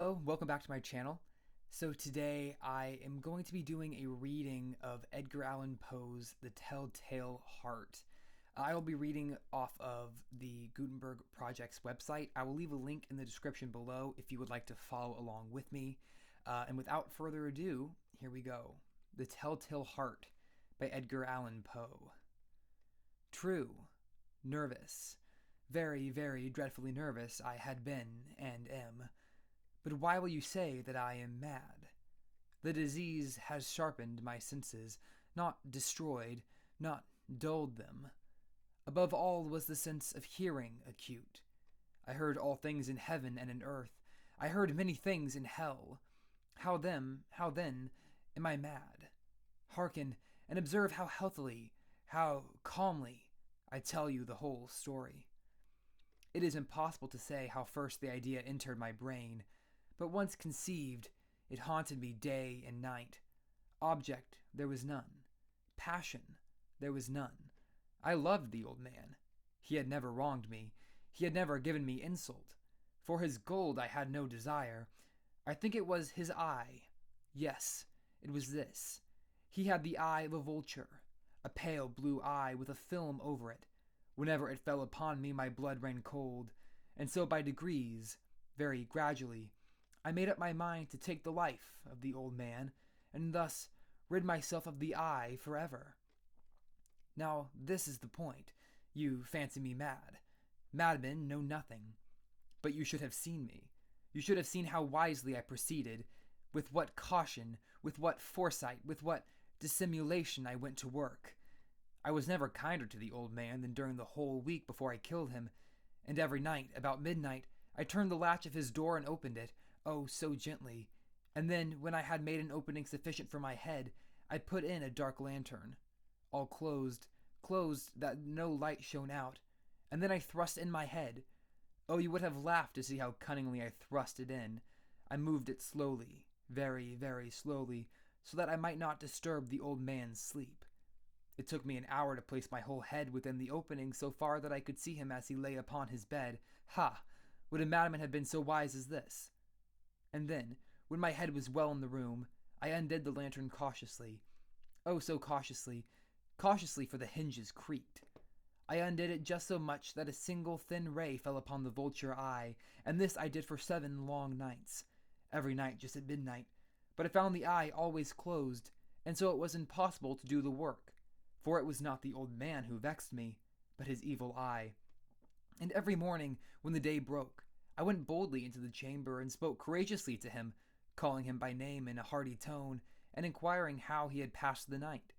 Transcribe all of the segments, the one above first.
Hello, welcome back to my channel. So today I am going to be doing a reading of Edgar Allan Poe's The Telltale Heart. I will be reading off of the Gutenberg Project's website. I will leave a link in the description below if you would like to follow along with me. And without further ado, here we go. The Telltale Heart by Edgar Allan Poe. True, nervous, very, very dreadfully nervous I had been and am. But why will you say that I am mad? The disease has sharpened my senses, not destroyed, not dulled them. Above all was the sense of hearing acute. I heard all things in heaven and in earth. I heard many things in hell. How then, am I mad? Hearken, and observe how healthily, how calmly, I tell you the whole story. It is impossible to say how first the idea entered my brain, but once conceived, it haunted me day and night. Object there was none. Passion there was none. I loved the old man. He had never wronged me. He had never given me insult. For his gold I had no desire. I think it was his eye. Yes, it was this. He had the eye of a vulture, a pale blue eye with a film over it. Whenever it fell upon me, my blood ran cold, and so by degrees, very gradually, I made up my mind to take the life of the old man, and thus rid myself of the eye forever. Now this is the point. You fancy me mad. Madmen know nothing. But you should have seen me. You should have seen how wisely I proceeded, with what caution, with what foresight, with what dissimulation I went to work. I was never kinder to the old man than during the whole week before I killed him, and every night, about midnight, I turned the latch of his door and opened it, oh, so gently, and then, when I had made an opening sufficient for my head, I put in a dark lantern, all closed that no light shone out, and then I thrust in my head. Oh, you would have laughed to see how cunningly I thrust it in. I moved it slowly, very, very slowly, so that I might not disturb the old man's sleep. It took me an hour to place my whole head within the opening so far that I could see him as he lay upon his bed. Ha! Would a madman have been so wise as this? And then, when my head was well in the room, I undid the lantern cautiously. Oh, so cautiously, for the hinges creaked. I undid it just so much that a single thin ray fell upon the vulture eye, and this I did for 7 long nights, every night just at midnight. But I found the eye always closed, and so it was impossible to do the work, for it was not the old man who vexed me, but his evil eye. And every morning, when the day broke, I went boldly into the chamber and spoke courageously to him, calling him by name in a hearty tone, and inquiring how he had passed the night.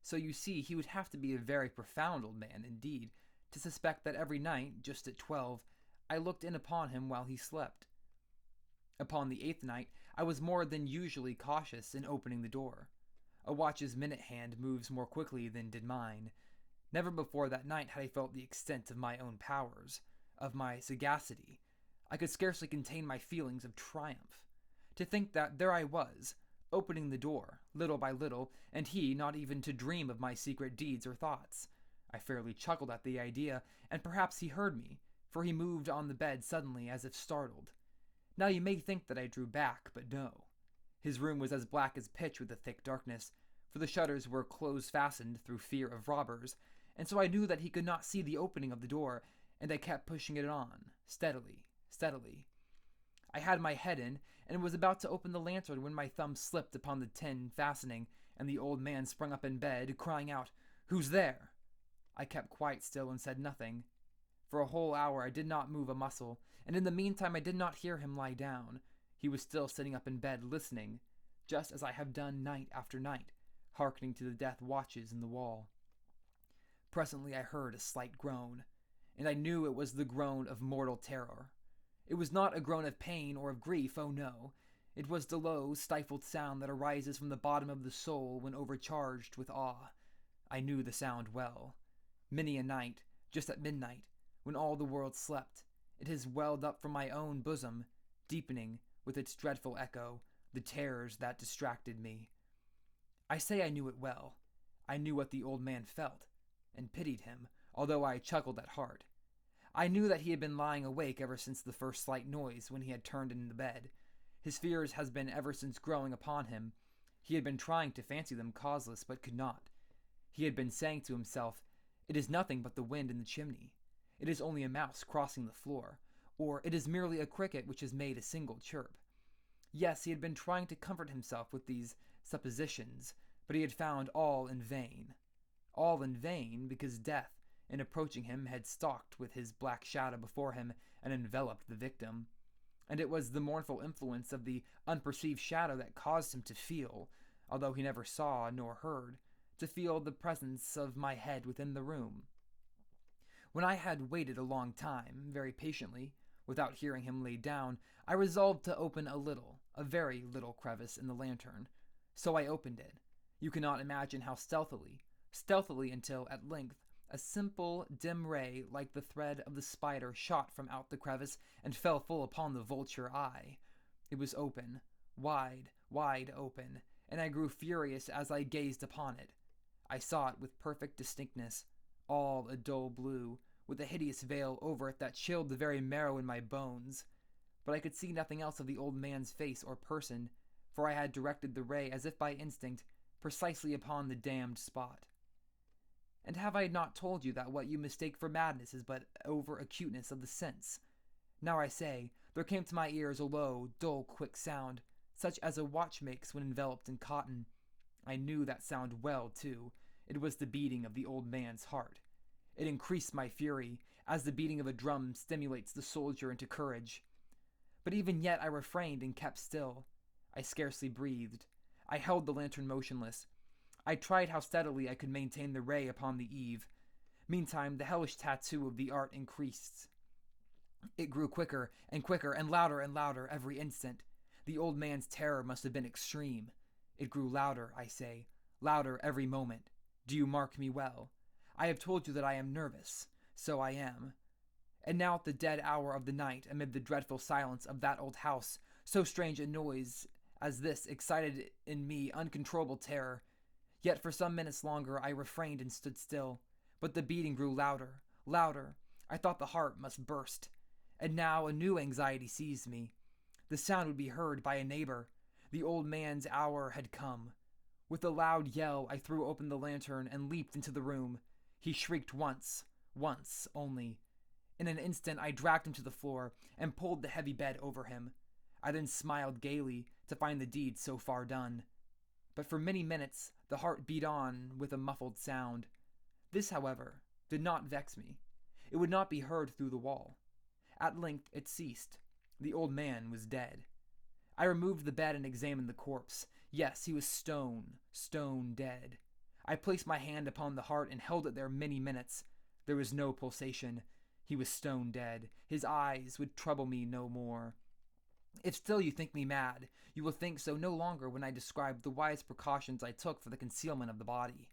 So you see, he would have to be a very profound old man, indeed, to suspect that every night, just at 12, I looked in upon him while he slept. Upon the 8th night, I was more than usually cautious in opening the door. A watch's minute hand moves more quickly than did mine. Never before that night had I felt the extent of my own powers, of my sagacity. I could scarcely contain my feelings of triumph. To think that there I was, opening the door, little by little, and he not even to dream of my secret deeds or thoughts. I fairly chuckled at the idea, and perhaps he heard me, for he moved on the bed suddenly as if startled. Now you may think that I drew back, but no. His room was as black as pitch with the thick darkness, for the shutters were close-fastened through fear of robbers, and so I knew that he could not see the opening of the door, and I kept pushing it on, steadily. I had my head in, and was about to open the lantern when my thumb slipped upon the tin fastening, and the old man sprung up in bed, crying out, "Who's there?" I kept quite still and said nothing. For a whole hour I did not move a muscle, and in the meantime I did not hear him lie down. He was still sitting up in bed, listening, just as I have done night after night, hearkening to the death watches in the wall. Presently I heard a slight groan, and I knew it was the groan of mortal terror. It was not a groan of pain or of grief, oh no. It was the low, stifled sound that arises from the bottom of the soul when overcharged with awe. I knew the sound well. Many a night, just at midnight, when all the world slept, it has welled up from my own bosom, deepening, with its dreadful echo, the terrors that distracted me. I say I knew it well. I knew what the old man felt, and pitied him, although I chuckled at heart. I knew that he had been lying awake ever since the first slight noise when he had turned in the bed, His fears has been ever since growing upon him. He had been trying to fancy them causeless, but could not. He had been saying to himself, "It is nothing but the wind in the chimney. It is only a mouse crossing the floor, or it is merely a cricket which has made a single chirp." Yes, he had been trying to comfort himself with these suppositions, but he had found all in vain. All in vain, because death, in approaching him, had stalked with his black shadow before him and enveloped the victim. And it was the mournful influence of the unperceived shadow that caused him to feel, although he never saw nor heard, to feel the presence of my head within the room. When I had waited a long time, very patiently, without hearing him lay down, I resolved to open a very little crevice in the lantern. So I opened it. You cannot imagine how stealthily until, at length, a simple, dim ray like the thread of the spider shot from out the crevice and fell full upon the vulture eye. It was open, wide, wide open, and I grew furious as I gazed upon it. I saw it with perfect distinctness, all a dull blue, with a hideous veil over it that chilled the very marrow in my bones. But I could see nothing else of the old man's face or person, for I had directed the ray, as if by instinct, precisely upon the damned spot. And have I not told you that what you mistake for madness is but over-acuteness of the sense? Now I say, there came to my ears a low, dull, quick sound, such as a watch makes when enveloped in cotton. I knew that sound well, too. It was the beating of the old man's heart. It increased my fury, as the beating of a drum stimulates the soldier into courage. But even yet I refrained and kept still. I scarcely breathed. I held the lantern motionless. I tried how steadily I could maintain the ray upon the eve. Meantime, the hellish tattoo of the art increased. It grew quicker and louder every instant. The old man's terror must have been extreme. It grew louder, I say, louder every moment. Do you mark me well? I have told you that I am nervous. So I am. And now at the dead hour of the night, amid the dreadful silence of that old house, so strange a noise as this excited in me uncontrollable terror. Yet for some minutes longer I refrained and stood still. But the beating grew louder. I thought the heart must burst. And now a new anxiety seized me. The sound would be heard by a neighbor. The old man's hour had come. With a loud yell, I threw open the lantern and leaped into the room. He shrieked once only. In an instant, I dragged him to the floor and pulled the heavy bed over him. I then smiled gaily to find the deed so far done. But for many minutes, the heart beat on with a muffled sound. This, however, did not vex me. It would not be heard through the wall. At length it ceased. The old man was dead. I removed the bed and examined the corpse. Yes, he was stone dead. I placed my hand upon the heart and held it there many minutes. There was no pulsation. He was stone dead. His eyes would trouble me no more. If still you think me mad, you will think so no longer when I describe the wise precautions I took for the concealment of the body.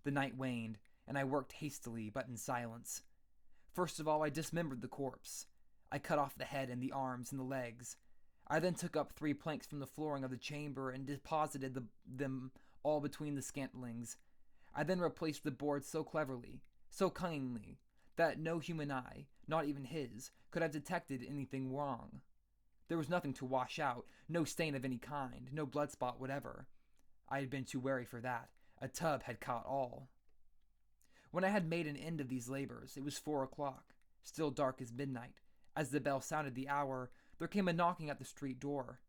The night waned, and I worked hastily, but in silence. First of all, I dismembered the corpse. I cut off the head and the arms and the legs. I then took up 3 planks from the flooring of the chamber and deposited them all between the scantlings. I then replaced the boards so cleverly, so cunningly, that no human eye, not even his, could have detected anything wrong. There was nothing to wash out, no stain of any kind, no blood spot whatever. I had been too wary for that. A tub had caught all. When I had made an end of these labors, it was 4 o'clock, still dark as midnight. As the bell sounded the hour, there came a knocking at the street door.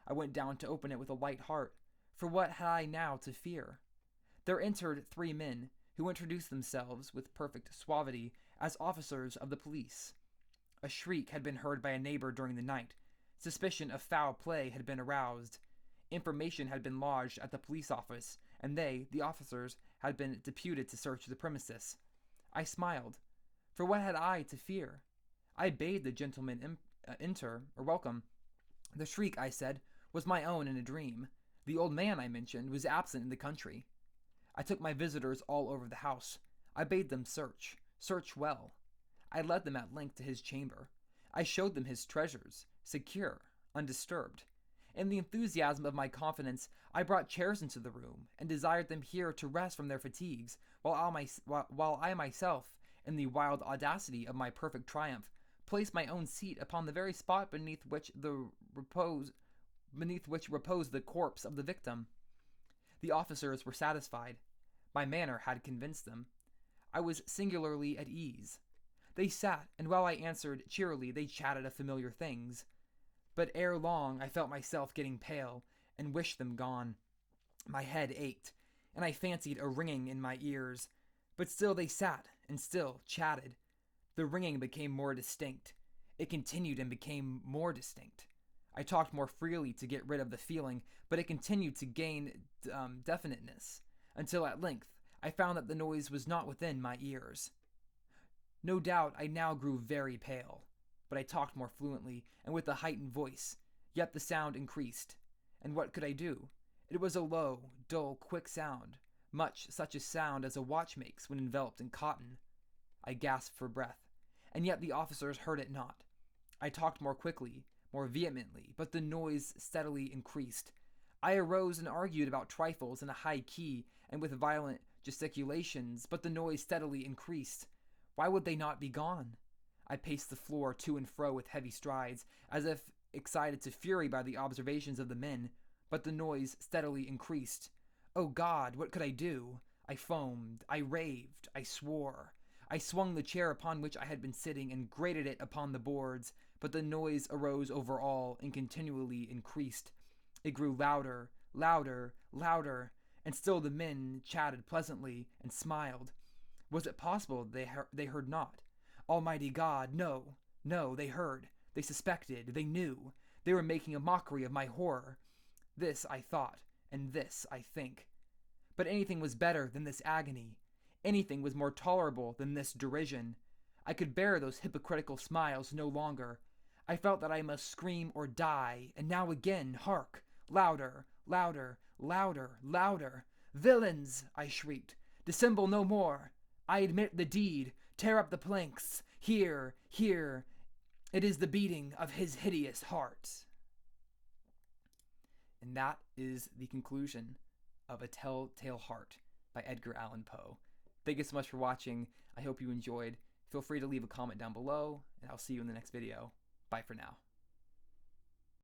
I went down to open it with a light heart, for what had I now to fear? There entered 3 men, who introduced themselves with perfect suavity as officers of the police. A shriek had been heard by a neighbor during the night. Suspicion of foul play had been aroused. Information had been lodged at the police office, and they, the officers, had been deputed to search the premises. I smiled, for what had I to fear? I bade the gentleman welcome. The shriek, I said, was my own in a dream. The old man I mentioned was absent in the country. I took my visitors all over the house. I bade them search well. I led them at length to his chamber. I showed them his treasures, secure, undisturbed. In the enthusiasm of my confidence, I brought chairs into the room and desired them here to rest from their fatigues, while I myself, in the wild audacity of my perfect triumph, placed my own seat upon the very spot beneath which beneath which reposed the corpse of the victim. The officers were satisfied. My manner had convinced them. I was singularly at ease. They sat, and while I answered cheerily, they chatted of familiar things. But ere long I felt myself getting pale, and wished them gone. My head ached, and I fancied a ringing in my ears. But still they sat, and still chatted. The ringing became more distinct. It continued and became more distinct. I talked more freely to get rid of the feeling, but it continued to gain definiteness, until at length I found that the noise was not within my ears. No doubt I now grew very pale, but I talked more fluently and with a heightened voice, yet the sound increased. And what could I do? It was a low, dull, quick sound, much such a sound as a watch makes when enveloped in cotton. I gasped for breath, and yet the officers heard it not. I talked more quickly, more vehemently, but the noise steadily increased. I arose and argued about trifles in a high key and with violent gesticulations, but the noise steadily increased. Why would they not be gone? I paced the floor to and fro with heavy strides, as if excited to fury by the observations of the men, but the noise steadily increased. Oh God, what could I do? I foamed, I raved, I swore. I swung the chair upon which I had been sitting and grated it upon the boards, but the noise arose over all and continually increased. It grew louder, louder, louder, and still the men chatted pleasantly and smiled. Was it possible they heard not? Almighty God, no, no, they heard, they suspected, they knew. They were making a mockery of my horror. This I thought, and this I think. But anything was better than this agony. Anything was more tolerable than this derision. I could bear those hypocritical smiles no longer. I felt that I must scream or die, and now again, hark! Louder, louder, louder, louder. Villains! I shrieked. Dissemble no more. I admit the deed. Tear up the planks. Here, here. It is the beating of his hideous heart. And that is the conclusion of A Telltale Heart by Edgar Allan Poe. Thank you so much for watching. I hope you enjoyed. Feel free to leave a comment down below, and I'll see you in the next video. Bye for now.